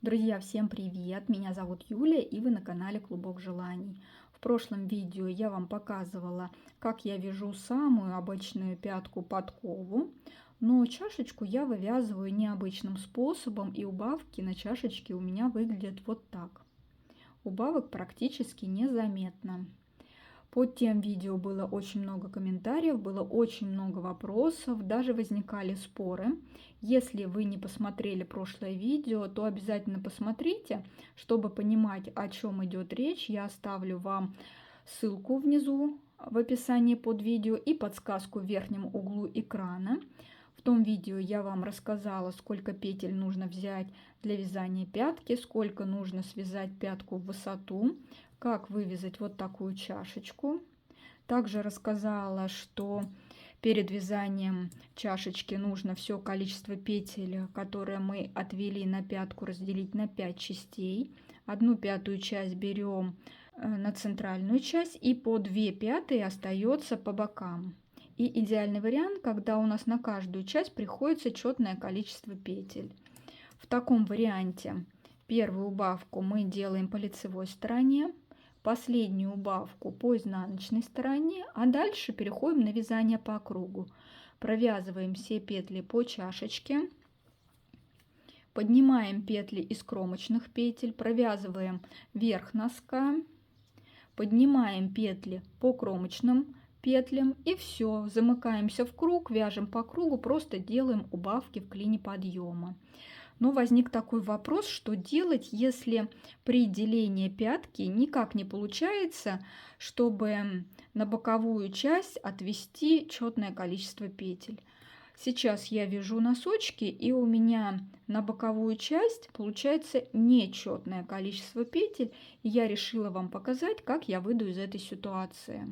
Друзья, всем привет! Меня зовут Юлия, и вы на канале Клубок Желаний. В прошлом видео я вам показывала, как я вяжу самую обычную пятку подкову, но чашечку я вывязываю необычным способом, и убавки на чашечке у меня выглядят вот так. Убавок практически незаметно. Под тем видео было очень много комментариев, было очень много вопросов, даже возникали споры. Если вы не посмотрели прошлое видео, то обязательно посмотрите, чтобы понимать, о чем идет речь. Я оставлю вам ссылку внизу в описании под видео и подсказку в верхнем углу экрана. В том видео я вам рассказала, сколько петель нужно взять для вязания пятки, сколько нужно связать пятку в высоту, как вывязать вот такую чашечку. Также рассказала, что перед вязанием чашечки нужно все количество петель, которые мы отвели на пятку, разделить на 5 частей. 1/5 часть берем на центральную часть, и по 2/5 остается по бокам. И идеальный вариант, когда у нас на каждую часть приходится четное количество петель. В таком варианте первую убавку мы делаем по лицевой стороне, последнюю убавку по изнаночной стороне, а дальше переходим на вязание по кругу. Провязываем все петли по чашечке, поднимаем петли из кромочных петель, провязываем верх носка, поднимаем петли по кромочным петлям, и все, замыкаемся в круг, вяжем по кругу, просто делаем убавки в клине подъема. Но возник такой вопрос, что делать, если при делении пятки никак не получается, чтобы на боковую часть отвести четное количество петель. Сейчас я вяжу носочки, и у меня на боковую часть получается нечетное количество петель, и я решила вам показать, как я выйду из этой ситуации.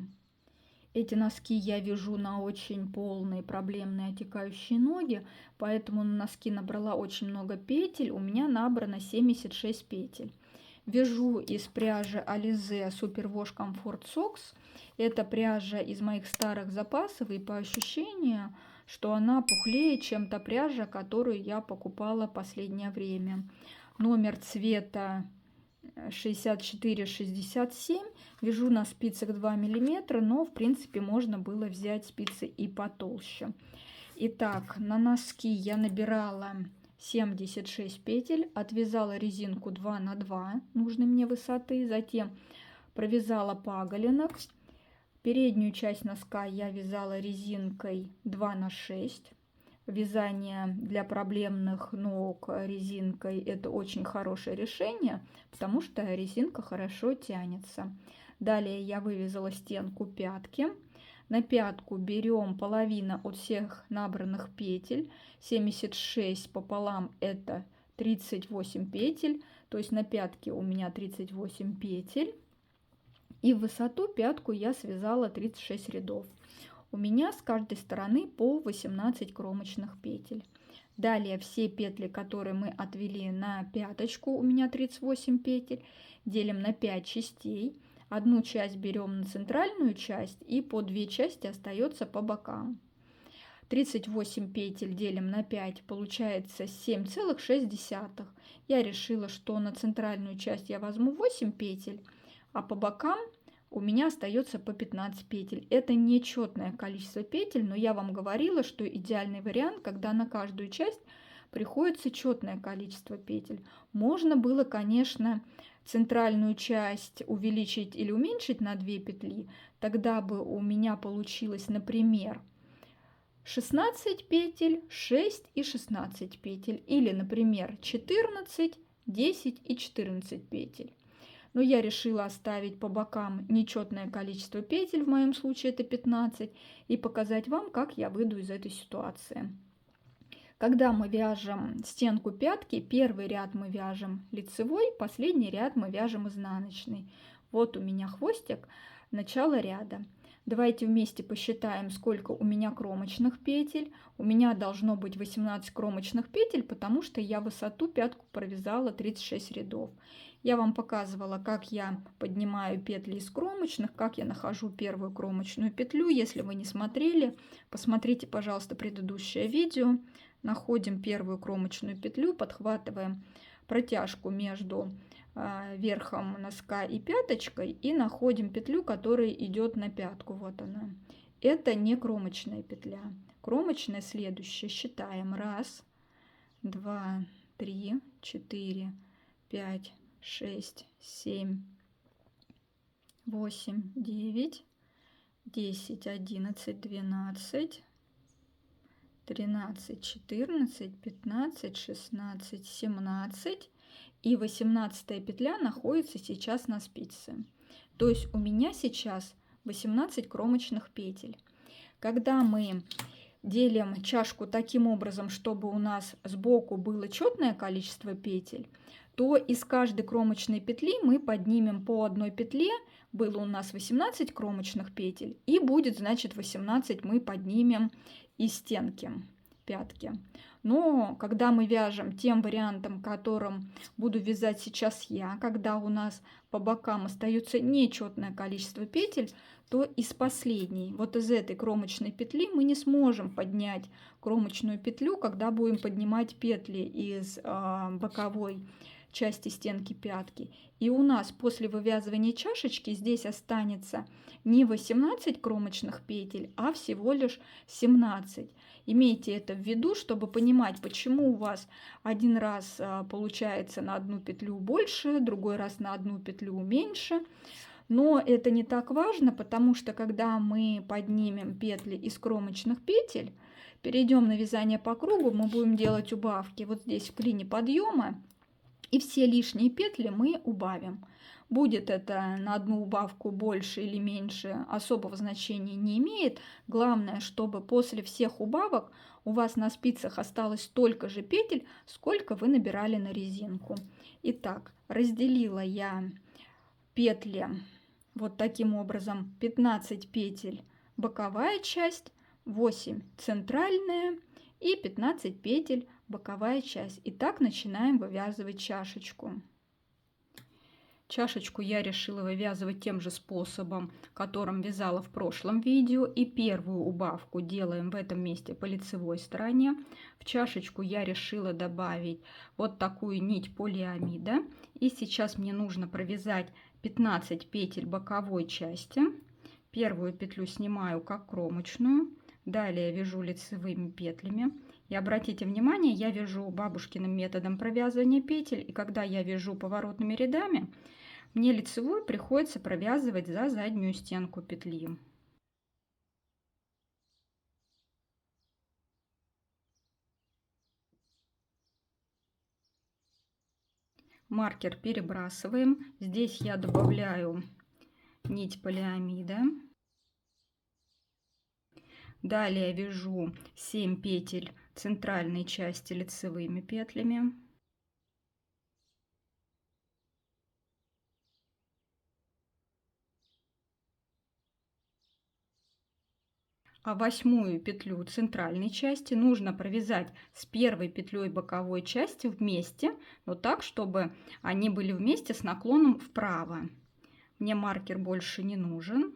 Эти носки я вяжу на очень полные проблемные отекающие ноги, поэтому на носки набрала очень много петель, у меня набрано 76 петель. Вяжу из пряжи Alize Superwash Comfort Socks. Это пряжа из моих старых запасов, и по ощущению, что она пухлее, чем та пряжа, которую я покупала последнее время. Номер цвета 64-67. Вяжу на спицах 2 мм, но в принципе можно было взять спицы и потолще. Итак, на носки я набирала 76 петель, отвязала резинку 2 на 2 нужной мне высоты, затем провязала паголинок. Переднюю часть носка я вязала резинкой 2 на 6. Вязание для проблемных ног резинкой — это очень хорошее решение, потому что резинка хорошо тянется. Далее я вывязала стенку пятки. На пятку берем половина от всех набранных петель. 76 пополам — это 38 петель, то есть на пятке у меня 38 петель. И в высоту пятку я связала 36 рядов. У меня с каждой стороны по 18 кромочных петель. Далее все петли, которые мы отвели на пяточку, у меня 38 петель, делим на 5 частей. Одну часть берем на центральную часть, и по 2 части остается по бокам. 38 петель делим на 5, получается 7,6. Я решила, что на центральную часть я возьму 8 петель, а по бокам у меня остается по 15 петель. Это нечетное количество петель, но я вам говорила, что идеальный вариант, когда на каждую часть приходится четное количество петель. Можно было, конечно, центральную часть увеличить или уменьшить на 2 петли. Тогда бы у меня получилось, например, 16 петель, 6 и 16 петель. Или, например, 14, 10 и 14 петель. Но я решила оставить по бокам нечетное количество петель, в моем случае это 15, и показать вам, как я выйду из этой ситуации. Когда мы вяжем стенку пятки, первый ряд мы вяжем лицевой, последний ряд мы вяжем изнаночный. Вот у меня хвостик, начало ряда. Давайте вместе посчитаем, сколько у меня кромочных петель. У меня должно быть 18 кромочных петель, потому что я высоту пятку провязала 36 рядов. Я вам показывала, как я поднимаю петли из кромочных, как я нахожу первую кромочную петлю. Если вы не смотрели, посмотрите, пожалуйста, предыдущее видео. Находим первую кромочную петлю, подхватываем протяжку между верхом носка и пяточкой и находим петлю, которая идет на пятку. Вот она. Это не кромочная петля. Кромочная следующая. Считаем. 1, 2, 3, 4, 5, 6, 7, 8, 9, 10, 11, 12, 13, 14, 15, 16, 17. И 18 петля находится сейчас на спице. То есть у меня сейчас 18 кромочных петель. Когда мы делим чашку таким образом, чтобы у нас сбоку было четное количество петель, то из каждой кромочной петли мы поднимем по одной петле. Было у нас 18 кромочных петель, и будет, значит, 18 мы поднимем из стенки пятки. Но когда мы вяжем тем вариантом, которым буду вязать сейчас я, когда у нас по бокам остается нечетное количество петель, то из последней, вот из этой кромочной петли мы не сможем поднять кромочную петлю, когда будем поднимать петли из боковой части стенки пятки. И у нас после вывязывания чашечки здесь останется не 18 кромочных петель, а всего лишь 17. Имейте это в виду, чтобы понимать, почему у вас один раз получается на одну петлю больше, другой раз на одну петлю меньше. Но это не так важно, потому что когда мы поднимем петли из кромочных петель, перейдем на вязание по кругу, мы будем делать убавки вот здесь в клине подъема, и все лишние петли мы убавим. Будет это на одну убавку больше или меньше, особого значения не имеет. Главное, чтобы после всех убавок у вас на спицах осталось столько же петель, сколько вы набирали на резинку. Итак, разделила я петли вот таким образом: 15 петель боковая часть, 8 центральная и 15 петель боковая часть. И так начинаем вывязывать чашечку. Чашечку я решила вывязывать тем же способом, которым вязала в прошлом видео. И первую убавку делаем в этом месте по лицевой стороне. В чашечку я решила добавить вот такую нить полиамида. И сейчас мне нужно провязать 15 петель боковой части. Первую петлю снимаю как кромочную. Далее вяжу лицевыми петлями. И обратите внимание, я вяжу бабушкиным методом провязывания петель. И когда я вяжу поворотными рядами, мне лицевую приходится провязывать за заднюю стенку петли. Маркер перебрасываем. Здесь я добавляю нить полиамида. Далее вяжу 7 петель центральной части лицевыми петлями. А 8-ю петлю центральной части нужно провязать с первой петлей боковой части вместе, но так, чтобы они были вместе с наклоном вправо. Мне маркер больше не нужен.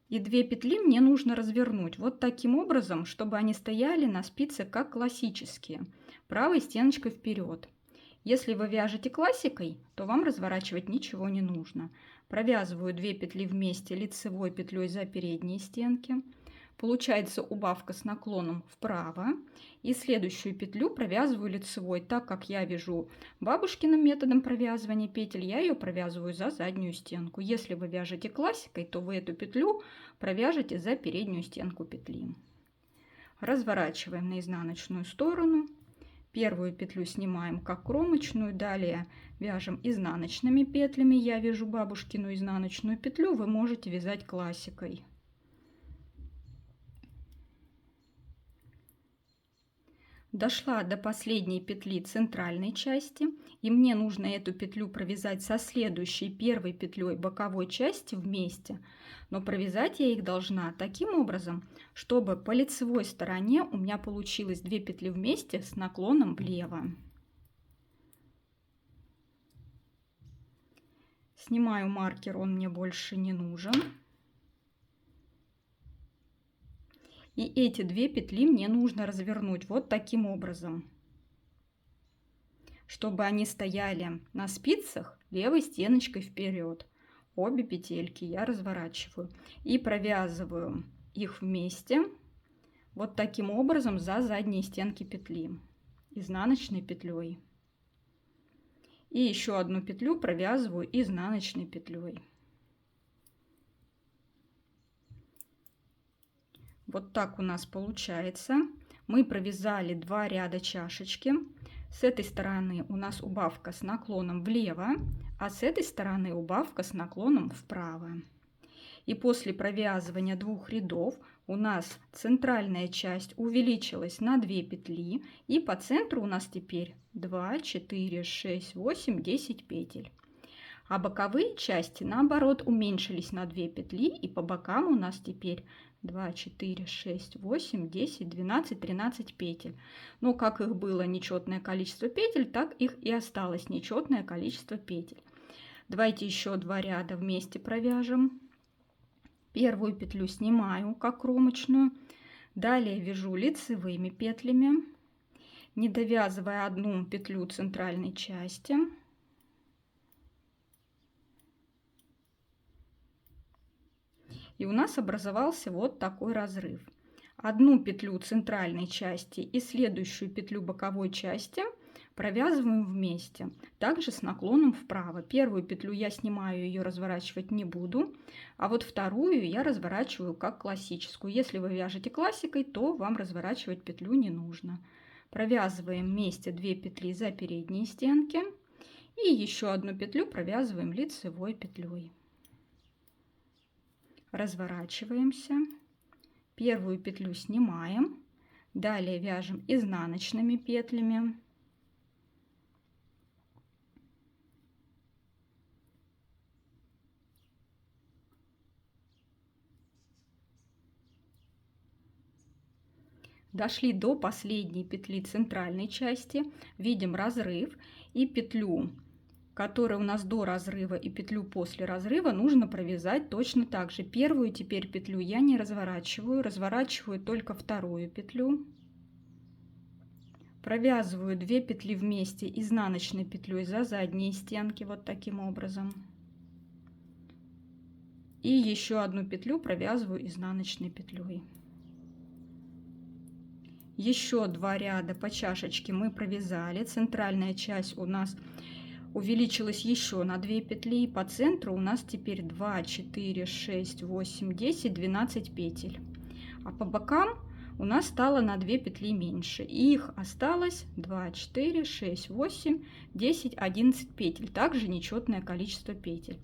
И 2 петли мне нужно развернуть вот таким образом, чтобы они стояли на спице как классические, правой стеночкой вперед. Если вы вяжете классикой, то вам разворачивать ничего не нужно. Провязываю 2 петли вместе лицевой петлей за передние стенки. Получается убавка с наклоном вправо. И следующую петлю провязываю лицевой. Так как я вяжу бабушкиным методом провязывания петель, я ее провязываю за заднюю стенку. Если вы вяжете классикой, то вы эту петлю провяжете за переднюю стенку петли. Разворачиваем на изнаночную сторону. Первую петлю снимаем как кромочную, далее вяжем изнаночными петлями. Я вяжу бабушкину изнаночную петлю, вы можете вязать классикой. Дошла до последней петли центральной части, и мне нужно эту петлю провязать со следующей первой петлей боковой части вместе. Но провязать я их должна таким образом, чтобы по лицевой стороне у меня получилось 2 петли вместе с наклоном влево. Снимаю маркер, он мне больше не нужен. И эти 2 петли мне нужно развернуть вот таким образом, чтобы они стояли на спицах левой стеночкой вперед. Обе петельки я разворачиваю и провязываю их вместе вот таким образом за задние стенки петли изнаночной петлей. И еще одну петлю провязываю изнаночной петлей. Вот так у нас получается. Мы провязали 2 ряда чашечки. С этой стороны у нас убавка с наклоном влево, а с этой стороны убавка с наклоном вправо. И после провязывания 2 рядов у нас центральная часть увеличилась на 2 петли, и по центру у нас теперь 2, 4, 6, 8, 10 петель. А боковые части наоборот уменьшились на 2 петли, и по бокам у нас теперь 2, 4, 6, 8, 10, 12, 13 петель. Но как их было нечетное количество петель, так их и осталось нечетное количество петель. Давайте еще 2 ряда вместе провяжем. Первую петлю снимаю как кромочную, далее вяжу лицевыми петлями, не довязывая одну петлю центральной части. И у нас образовался вот такой разрыв. Одну петлю центральной части и следующую петлю боковой части провязываем вместе, также с наклоном вправо. Первую петлю я снимаю, ее разворачивать не буду, а вот вторую я разворачиваю как классическую. Если вы вяжете классикой, то вам разворачивать петлю не нужно. Провязываем вместе 2 петли за передние стенки и еще одну петлю провязываем лицевой петлей. Разворачиваемся, первую петлю снимаем, далее вяжем изнаночными петлями. Дошли до последней петли центральной части, видим разрыв, и петлю, которая у нас до разрыва, и петлю после разрыва нужно провязать точно так же. Первую теперь петлю я не разворачиваю, разворачиваю только вторую петлю. Провязываю 2 петли вместе изнаночной петлей за задние стенки вот таким образом. И еще одну петлю провязываю изнаночной петлей. Еще 2 ряда по чашечке мы провязали. Центральная часть у нас увеличилась еще на 2 петли. По центру у нас теперь 2, 4, 6, 8, 10, 12 петель. А по бокам у нас стало на 2 петли меньше. И их осталось 2, 4, 6, 8, 10, 11 петель. Также нечетное количество петель.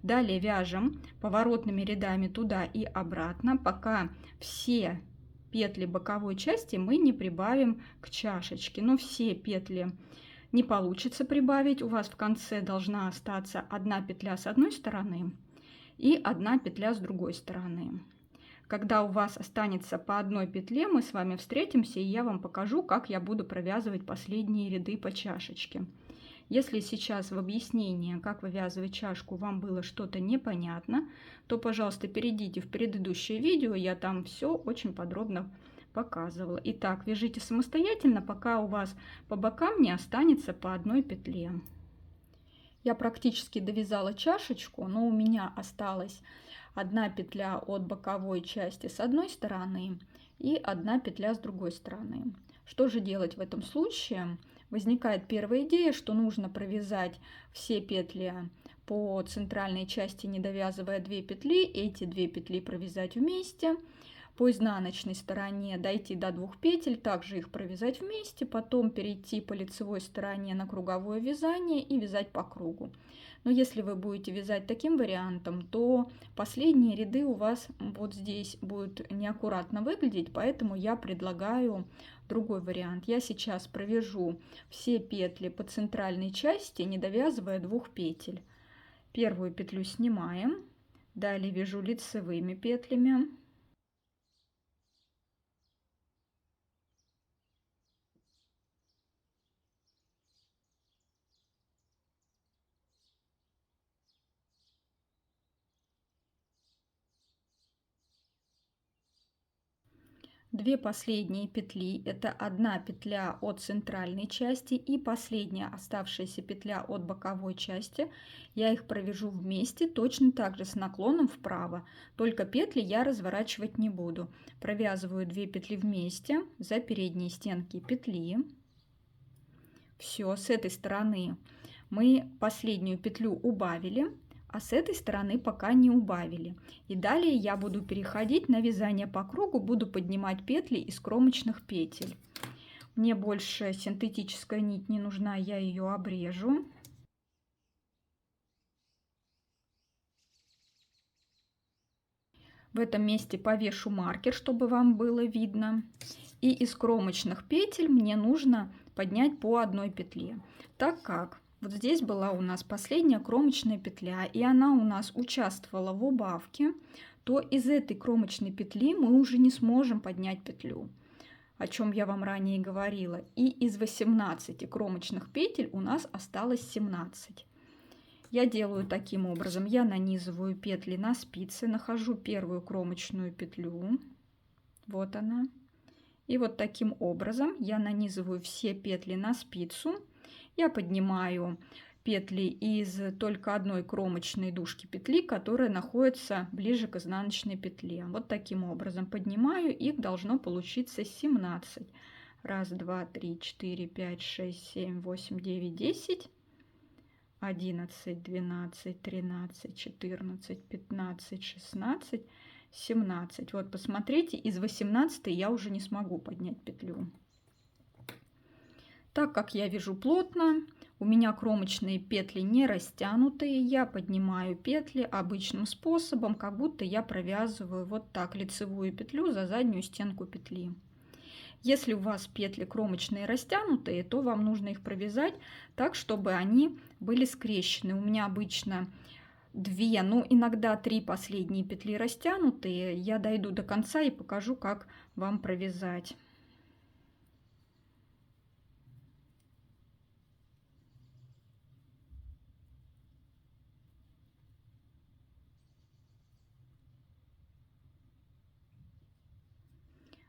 Далее вяжем поворотными рядами туда и обратно, пока все петли боковой части мы не прибавим к чашечке. Но все петли не получится прибавить. У вас в конце должна остаться 1 петля с одной стороны и 1 петля с другой стороны. Когда у вас останется по 1 петле, мы с вами встретимся, и я вам покажу, как я буду провязывать последние ряды по чашечке. Если сейчас в объяснении, как вывязывать чашку, вам было что-то непонятно, то, пожалуйста, перейдите в предыдущее видео, я там все очень подробно показывала. Итак, вяжите самостоятельно, пока у вас по бокам не останется по 1 петле. Я практически довязала чашечку, но у меня осталась 1 петля от боковой части с одной стороны и 1 петля с другой стороны. Что же делать в этом случае? Возникает первая идея, что нужно провязать все петли по центральной части, не довязывая 2 петли, эти 2 петли провязать вместе, по изнаночной стороне дойти до 2 петель, также их провязать вместе, потом перейти по лицевой стороне на круговое вязание и вязать по кругу. Но если вы будете вязать таким вариантом, то последние ряды у вас вот здесь будут неаккуратно выглядеть, поэтому я предлагаю другой вариант. Я сейчас провяжу все петли по центральной части, не довязывая 2 петель. Первую петлю снимаем, далее вяжу лицевыми петлями. 2 последние петли — это 1 петля от центральной части и последняя оставшаяся петля от боковой части. Я их провяжу вместе точно так же с наклоном вправо, только петли я разворачивать не буду. Провязываю 2 петли вместе за передние стенки петли. Все, с этой стороны мы последнюю петлю убавили, а с этой стороны пока не убавили. И далее я буду переходить на вязание по кругу, буду поднимать петли из кромочных петель. Мне больше синтетическая нить не нужна, я ее обрежу. В этом месте повешу маркер, чтобы вам было видно. И из кромочных петель мне нужно поднять по 1 петле, так как вот здесь была у нас последняя кромочная петля, и она у нас участвовала в убавке, то из этой кромочной петли мы уже не сможем поднять петлю, о чем я вам ранее говорила. И из 18 кромочных петель у нас осталось 17. Я делаю таким образом: я нанизываю петли на спицы, нахожу первую кромочную петлю, вот она, и вот таким образом я нанизываю все петли на спицу. Я поднимаю петли из только 1 кромочной дужки петли, которая находится ближе к изнаночной петле. Вот таким образом поднимаю, их должно получиться 17. 1, 2, 3, 4, 5, 6, 7, 8, 9, 10, 11, 12, 13, 14, 15, 16, 17. Вот посмотрите, из 18 я уже не смогу поднять петлю. Так как я вяжу плотно, у меня кромочные петли не растянутые, я поднимаю петли обычным способом, как будто я провязываю вот так лицевую петлю за заднюю стенку петли. Если у вас петли кромочные растянутые, то вам нужно их провязать так, чтобы они были скрещены. У меня обычно 2, ну иногда 3 последние петли растянутые. Я дойду до конца и покажу, как вам провязать.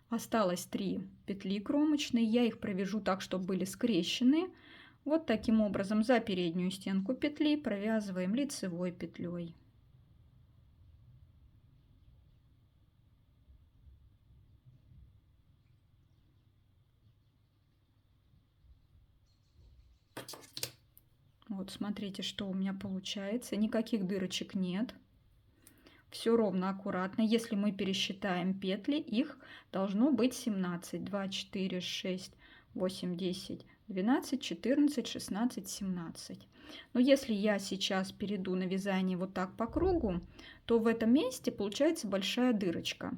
Осталось 3 петли кромочные, я их провяжу так, чтобы были скрещены. Вот таким образом за переднюю стенку петли провязываем лицевой петлей. Вот смотрите, что у меня получается. Никаких дырочек нет. Все ровно, аккуратно. Если мы пересчитаем петли, их должно быть 17. 2, 4, 6, 8, 10, 12, 14, 16, 17. Но если я сейчас перейду на вязание вот так по кругу, то в этом месте получается большая дырочка.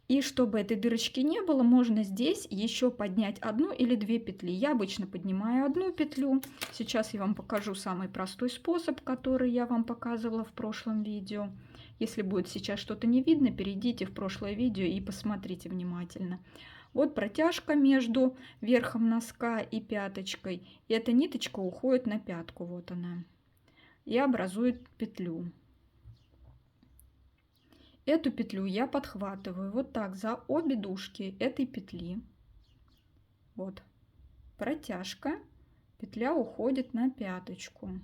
И чтобы этой дырочки не было, можно здесь еще поднять 1 или 2 петли. Я обычно поднимаю 1 петлю. Сейчас я вам покажу самый простой способ, который я вам показывала в прошлом видео. Если будет сейчас что-то не видно, перейдите в прошлое видео и посмотрите внимательно. Вот протяжка между верхом носка и пяточкой. И эта ниточка уходит на пятку. Вот она. И образует петлю. Эту петлю я подхватываю вот так за обе дужки этой петли. Вот протяжка, петля уходит на пяточку.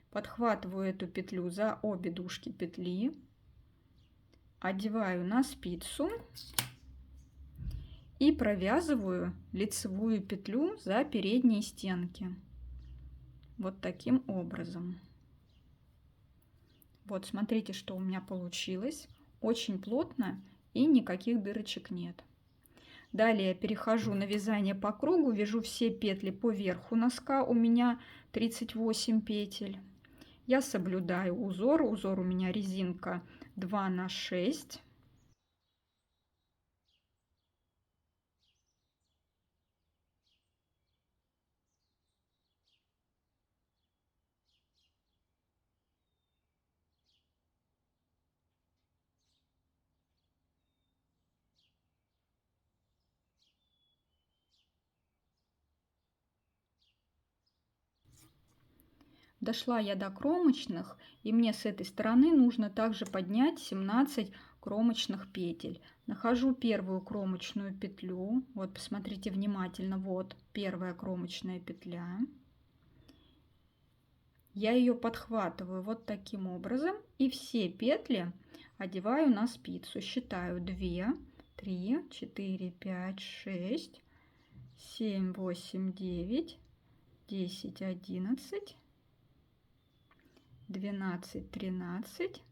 Подхватываю эту петлю за обе дужки петли, одеваю на спицу и провязываю лицевую петлю за передние стенки. Вот таким образом. Вот смотрите, что у меня получилось. Очень плотно и никаких дырочек нет. Далее перехожу на вязание по кругу, вяжу все петли по верху носка. У меня 38 петель. Я соблюдаю узор. Узор у меня резинка 2 на 6. Дошла я до кромочных, и мне с этой стороны нужно также поднять 17 кромочных петель. Нахожу первую кромочную петлю. Вот, посмотрите внимательно. Вот первая кромочная петля. Я ее подхватываю вот таким образом. И все петли одеваю на спицу. Считаю 2, 3, 4, 5, 6, 7, 8, 9, 10, 11, 12, 13,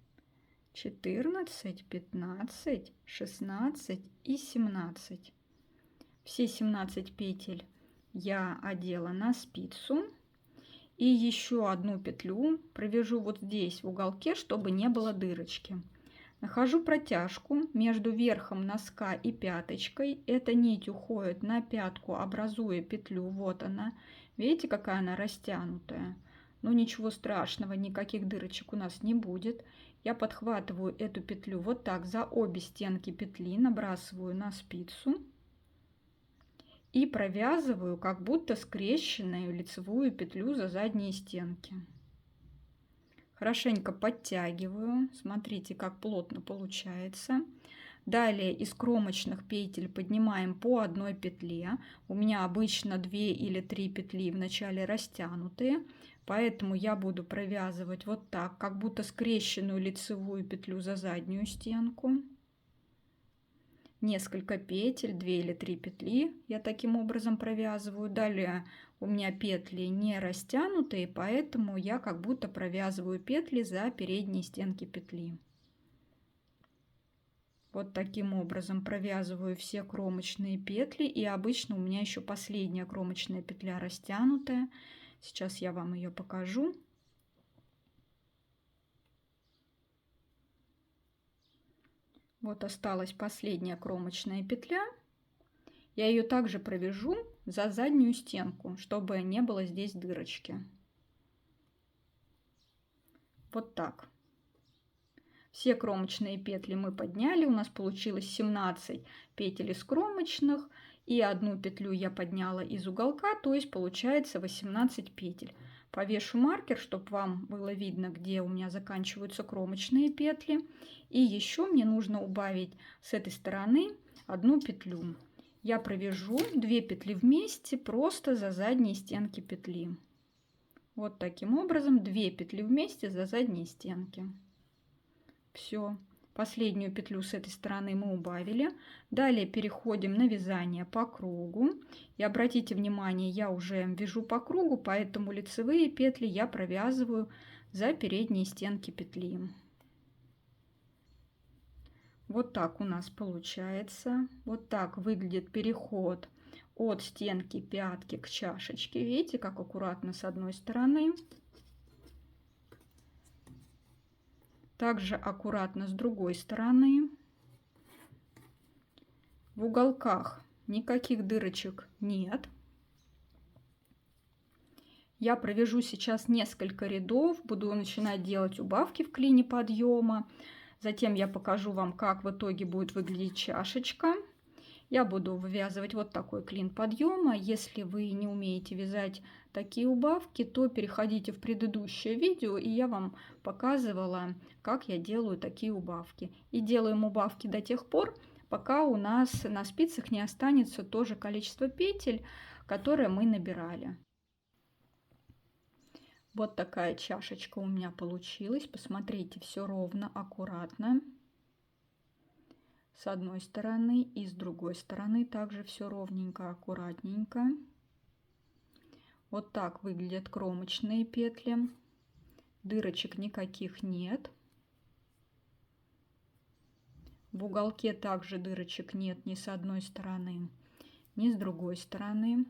14, 15, 16 и 17. Все 17 петель я одела на спицу. И еще одну петлю провяжу вот здесь в уголке, чтобы не было дырочки. Нахожу протяжку между верхом носка и пяточкой. Эта нить уходит на пятку, образуя петлю. Вот она. Видите, какая она растянутая? Но ничего страшного, никаких дырочек у нас не будет. Я подхватываю эту петлю вот так за обе стенки петли, набрасываю на спицу и провязываю как будто скрещенную лицевую петлю за задние стенки. Хорошенько подтягиваю. Смотрите, как плотно получается. Далее из кромочных петель поднимаем по одной петле. У меня обычно 2 или 3 петли в начале растянутые, поэтому я буду провязывать вот так, как будто скрещенную лицевую петлю за заднюю стенку. Несколько петель, 2 или 3 петли я таким образом провязываю. Далее у меня петли не растянутые, поэтому я как будто провязываю петли за передние стенки петли. Вот таким образом провязываю все кромочные петли. И обычно у меня еще последняя кромочная петля растянутая. Сейчас я вам ее покажу. Вот осталась последняя кромочная петля. Я ее также провяжу за заднюю стенку, чтобы не было здесь дырочки. Вот так. Все кромочные петли мы подняли. У нас получилось 17 петель из кромочных. И одну петлю я подняла из уголка, то есть получается 18 петель. Повешу маркер, чтобы вам было видно, где у меня заканчиваются кромочные петли. И еще мне нужно убавить с этой стороны одну петлю. Я провяжу 2 петли вместе просто за задние стенки петли. Вот таким образом 2 петли вместе за задние стенки. Все. Последнюю петлю с этой стороны мы убавили. Далее переходим на вязание по кругу. И обратите внимание, я уже вяжу по кругу, поэтому лицевые петли я провязываю за передние стенки петли. Вот так у нас получается. Вот так выглядит переход от стенки пятки к чашечке. Видите, как аккуратно с одной стороны. Также аккуратно с другой стороны. В уголках никаких дырочек нет. Я провяжу сейчас несколько рядов, буду начинать делать убавки в клине подъема. Затем я покажу вам, как в итоге будет выглядеть чашечка. Я буду вывязывать вот такой клин подъема. Если вы не умеете вязать такие убавки, то переходите в предыдущее видео, и я вам показывала, как я делаю такие убавки. И делаем убавки до тех пор, пока у нас на спицах не останется то же количество петель, которые мы набирали. Вот такая чашечка у меня получилась. Посмотрите, все ровно, аккуратно. С одной стороны и с другой стороны также все ровненько, аккуратненько. Вот так выглядят кромочные петли. Дырочек никаких нет. В уголке также дырочек нет ни с одной стороны, ни с другой стороны.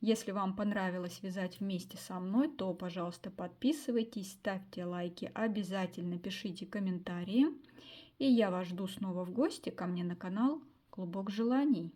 Если вам понравилось вязать вместе со мной, то, пожалуйста, подписывайтесь, ставьте лайки, обязательно пишите комментарии. И я вас жду снова в гости ко мне на канал Клубок желаний.